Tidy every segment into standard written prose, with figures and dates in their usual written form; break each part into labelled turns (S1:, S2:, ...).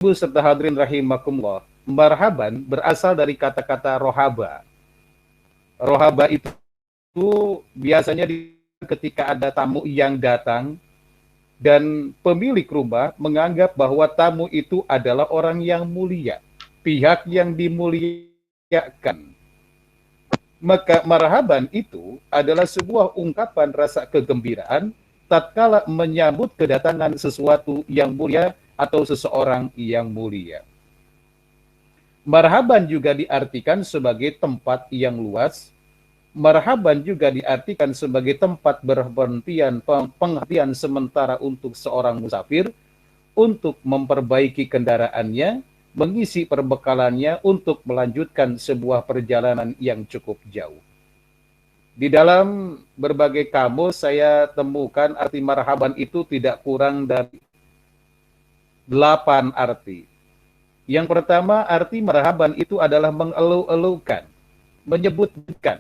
S1: Ibu serta hadirin rahimakumullah, marhaban berasal dari kata-kata rohaba. Rohaba itu biasanya ketika ada tamu yang datang dan pemilik rumah menganggap bahwa tamu itu adalah orang yang mulia, pihak yang dimuliakan. Maka marhaban itu adalah sebuah ungkapan rasa kegembiraan tatkala menyambut kedatangan sesuatu yang mulia atau seseorang yang mulia. Marhaban juga diartikan sebagai tempat yang luas. Marhaban juga diartikan sebagai tempat berhentian penghentian sementara untuk seorang musafir untuk memperbaiki kendaraannya, mengisi perbekalannya untuk melanjutkan sebuah perjalanan yang cukup jauh. Di dalam berbagai kamus saya temukan arti marhaban itu tidak kurang dari 8 arti. Yang pertama, arti marhaban itu adalah mengelu-elukan, menyebutkan,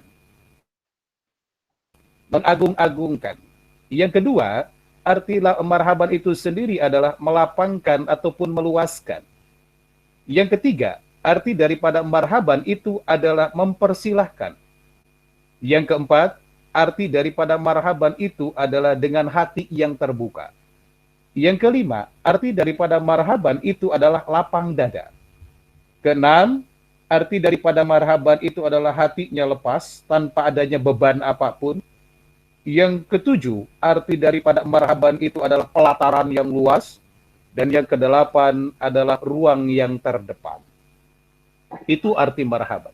S1: mengagung-agungkan. Yang kedua, arti marhaban itu sendiri adalah melapangkan ataupun meluaskan. Yang ketiga, arti daripada marhaban itu adalah mempersilahkan. Yang keempat, arti daripada marhaban itu adalah dengan hati yang terbuka. Yang kelima, arti daripada marhaban itu adalah lapang dada. Keenam, arti daripada marhaban itu adalah hatinya lepas tanpa adanya beban apapun. Yang ketujuh, arti daripada marhaban itu adalah pelataran yang luas. Dan yang kedelapan adalah ruang yang terdepan. Itu arti marhaban.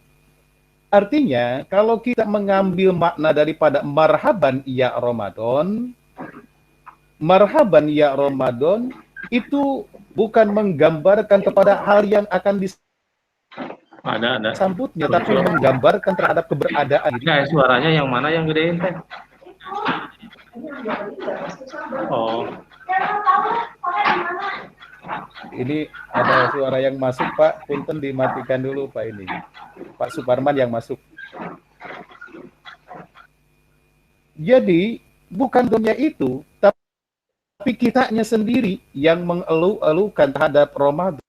S1: Artinya, kalau kita mengambil makna daripada marhaban ya Ramadan, marhaban ya Ramadan itu bukan menggambarkan kepada hal yang akan disambutnya, tapi menggambarkan terhadap keberadaan.
S2: Nah, suaranya yang mana yang gedein teh? Oh.
S1: Ini ada suara yang masuk, Pak. Punten dimatikan dulu, Pak, ini. Pak Suparman yang masuk. Jadi, bukan dunia itu, tapi kitanya sendiri yang mengeluh-elukan terhadap Ramadan.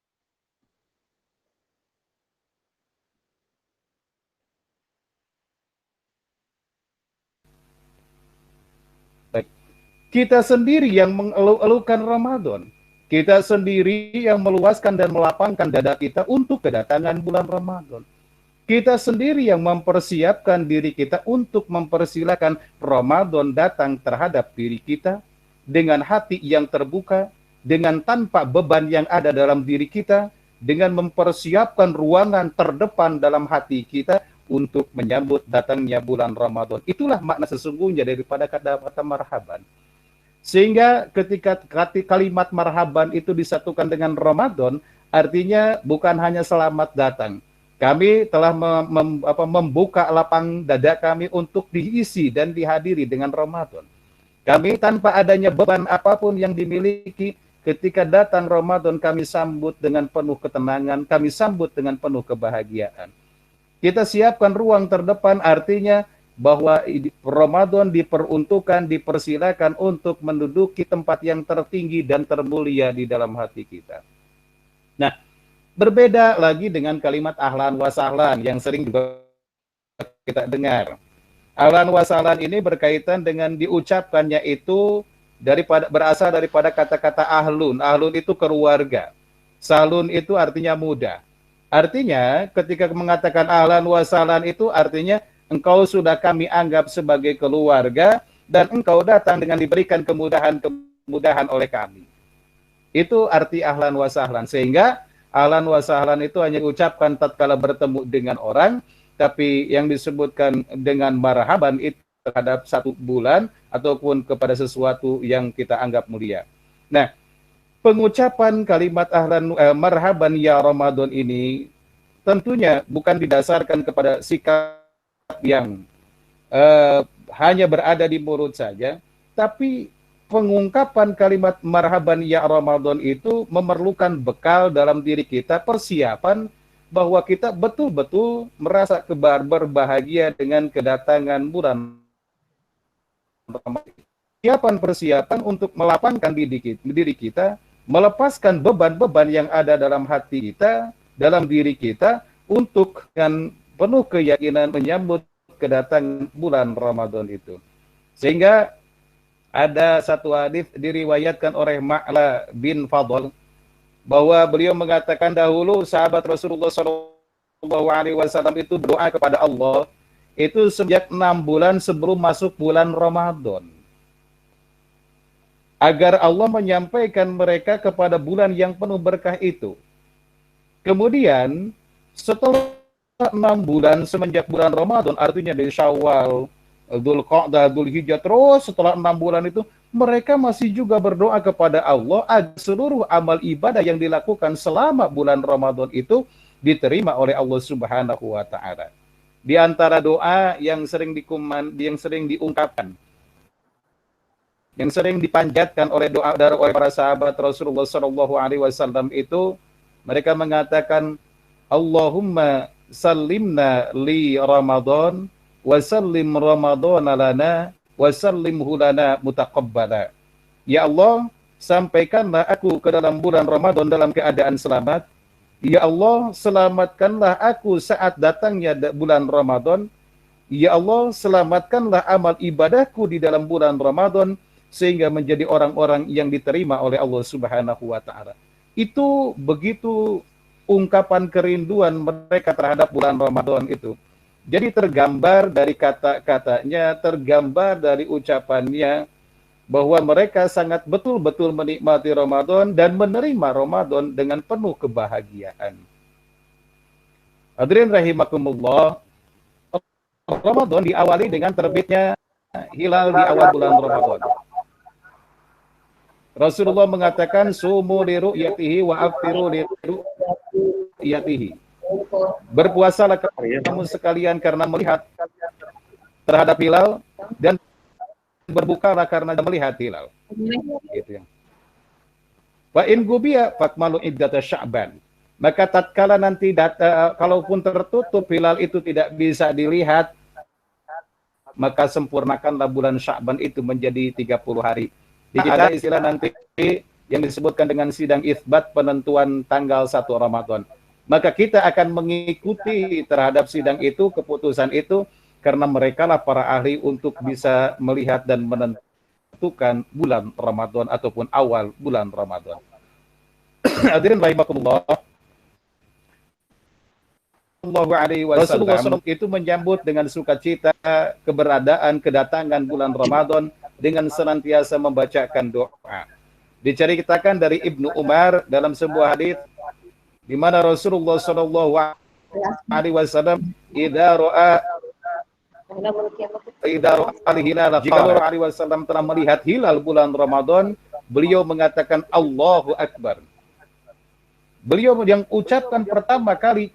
S1: Kita sendiri yang mengeluh-elukan Ramadan. Kita sendiri yang meluaskan dan melapangkan dada kita untuk kedatangan bulan Ramadan. Kita sendiri yang mempersiapkan diri kita untuk mempersilakan Ramadan datang terhadap diri kita dengan hati yang terbuka, dengan tanpa beban yang ada dalam diri kita, dengan mempersiapkan ruangan terdepan dalam hati kita untuk menyambut datangnya bulan Ramadan. Itulah makna sesungguhnya daripada kata-kata marhaban. Sehingga ketika kalimat marhaban itu disatukan dengan Ramadan, artinya bukan hanya selamat datang. Kami telah membuka lapang dada kami untuk diisi dan dihadiri dengan Ramadan. Kami tanpa adanya beban apapun yang dimiliki, ketika datang Ramadan kami sambut dengan penuh ketenangan, kami sambut dengan penuh kebahagiaan. Kita siapkan ruang terdepan, artinya bahwa Ramadan diperuntukkan, dipersilakan untuk menduduki tempat yang tertinggi dan termulia di dalam hati kita. Nah, berbeda lagi dengan kalimat ahlan wa sahlan yang sering juga kita dengar. Ahlan wa sahlan ini berkaitan dengan diucapkannya itu berasal daripada kata-kata ahlun. Ahlun itu keluarga. Sahlun itu artinya muda. Artinya ketika mengatakan ahlan wa sahlan itu artinya engkau sudah kami anggap sebagai keluarga dan engkau datang dengan diberikan kemudahan oleh kami. Itu arti ahlan wa sahlan. Sehingga ahlan wa sahlan itu hanya diucapkan tatkala bertemu dengan orang, tapi yang disebutkan dengan marhaban itu terhadap satu bulan ataupun kepada sesuatu yang kita anggap mulia. Nah, pengucapan kalimat marhaban ya Ramadan ini tentunya bukan didasarkan kepada sikap yang hanya berada di mulut saja, tapi pengungkapan kalimat marhaban ya Ramadan itu memerlukan bekal dalam diri kita, persiapan bahwa kita betul-betul merasa berbahagia dengan kedatangan bulan Ramadan. Persiapan untuk melapangkan diri kita melepaskan beban-beban yang ada dalam hati kita, dalam diri kita, untuk dengan penuh keyakinan menyambut kedatangan bulan Ramadan itu. Sehingga ada satu hadis diriwayatkan oleh Ma'la bin Fadl bahwa beliau mengatakan dahulu sahabat Rasulullah SAW itu berdoa kepada Allah itu sejak 6 bulan sebelum masuk bulan Ramadan, agar Allah menyampaikan mereka kepada bulan yang penuh berkah itu. Kemudian setelah 6 bulan semenjak bulan Ramadan, artinya dari Syawal, Dzulqa'dah, Dzulhijjah, terus setelah 6 bulan itu mereka masih juga berdoa kepada Allah agar seluruh amal ibadah yang dilakukan selama bulan Ramadan itu diterima oleh Allah Subhanahu wa taala. Di antara doa yang sering diungkapkan, yang sering dipanjatkan oleh para sahabat Rasulullah SAW itu, mereka mengatakan, Allahumma sallimna li Ramadan wa sallim Ramadana lana wa sallimhu lana mutaqabbala. Ya Allah, sampaikanlah aku ke dalam bulan Ramadan dalam keadaan selamat. Ya Allah, selamatkanlah aku saat datangnya bulan Ramadan. Ya Allah, selamatkanlah amal ibadahku di dalam bulan Ramadan sehingga menjadi orang-orang yang diterima oleh Allah Subhanahu wa taala. Itu begitu ungkapan kerinduan mereka terhadap bulan Ramadan itu. Jadi tergambar dari kata-katanya, tergambar dari ucapannya, bahwa mereka sangat betul-betul menikmati Ramadan dan menerima Ramadan dengan penuh kebahagiaan. Hadirin rahimakumullah, Ramadan diawali dengan terbitnya hilal di awal bulan Ramadan. Rasulullah mengatakan, sumu li ru'yatihi wa aftiru li ru'yatihi. Berpuasalah kamu sekalian karena melihat terhadap hilal, dan berbukalah karena melihat hilal. Gitu ya. Wa in gubiya fakmalu iddata Sya'ban. Maka tatkala nanti kalaupun tertutup hilal itu tidak bisa dilihat, maka sempurnakanlah bulan Sya'ban itu menjadi 30 hari. Ada istilah nanti yang disebutkan dengan sidang itsbat penentuan tanggal 1 Ramadan. Maka kita akan mengikuti terhadap sidang itu, keputusan itu, karena mereka lah para ahli untuk bisa melihat dan menentukan bulan Ramadan ataupun awal bulan Ramadan. Hadirin rahimakumullah, Rasulullah SAW itu menyambut dengan sukacita kedatangan bulan Ramadan dengan senantiasa membacakan doa. Diceritakan dari Ibnu Umar dalam sebuah hadis di mana Rasulullah SAW jika Rasulullah SAW telah melihat hilal bulan Ramadan, beliau mengatakan Allahu Akbar. Beliau yang ucapkan pertama kali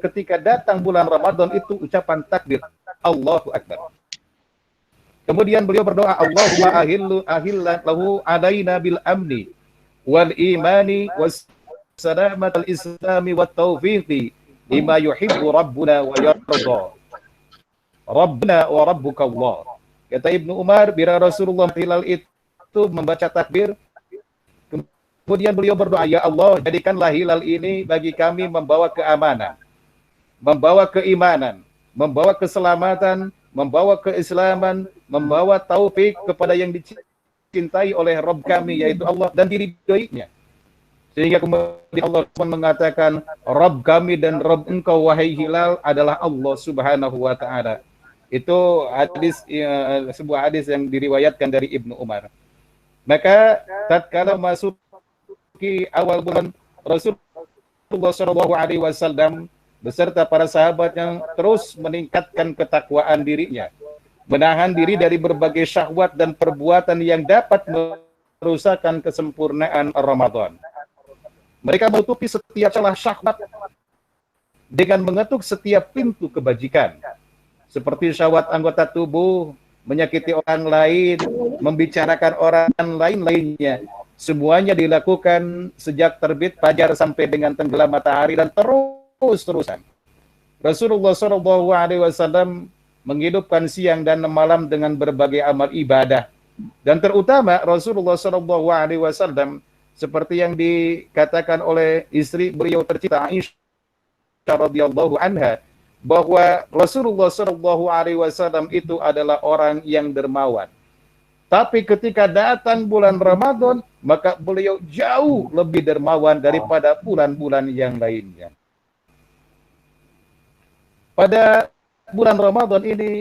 S1: ketika datang bulan Ramadan itu ucapan takbir, Allahu Akbar. Kemudian beliau berdoa, Allahumma ahillan lahu alaina bil amni wal imani was salamatal islami wat taufiqi lima yuhibbu rabbuna wa yarda. Rabbuna wa rabbuka Allah. Kata Ibnu Umar, bila Rasulullah hilal itu membaca takbir, kemudian beliau berdoa, ya Allah, jadikanlah hilal ini bagi kami membawa keamanan, membawa keimanan, membawa keselamatan, membawa keislaman, membawa taufik kepada yang dicintai oleh Rabb kami, yaitu Allah, dan diridhoinya. Sehingga kemudian Allah mengatakan, Rabb kami dan Rabb engkau, wahai hilal, adalah Allah Subhanahu wa ta'ala. Itu hadis, sebuah hadis yang diriwayatkan dari Ibnu Umar. Maka tatkala masuki awal bulan, Rasulullah SAW beserta para sahabat yang terus meningkatkan ketakwaan dirinya, menahan diri dari berbagai syahwat dan perbuatan yang dapat merusakkan kesempurnaan Ramadan. Mereka menutupi setiap celah syahwat dengan mengetuk setiap pintu kebajikan, seperti syahwat anggota tubuh, menyakiti orang lain, membicarakan orang lain lainnya. Semuanya dilakukan sejak terbit fajar sampai dengan tenggelam matahari dan terus-terusan. Rasulullah SAW menghidupkan siang dan malam dengan berbagai amal ibadah. Dan terutama Rasulullah SAW seperti yang dikatakan oleh istri beliau tercinta Aisyah radhiyallahu anha, bahwa Rasulullah Shallallahu Alaihi Wasallam itu adalah orang yang dermawan. Tapi ketika datang bulan Ramadan, maka beliau jauh lebih dermawan daripada bulan-bulan yang lainnya. Pada bulan Ramadan ini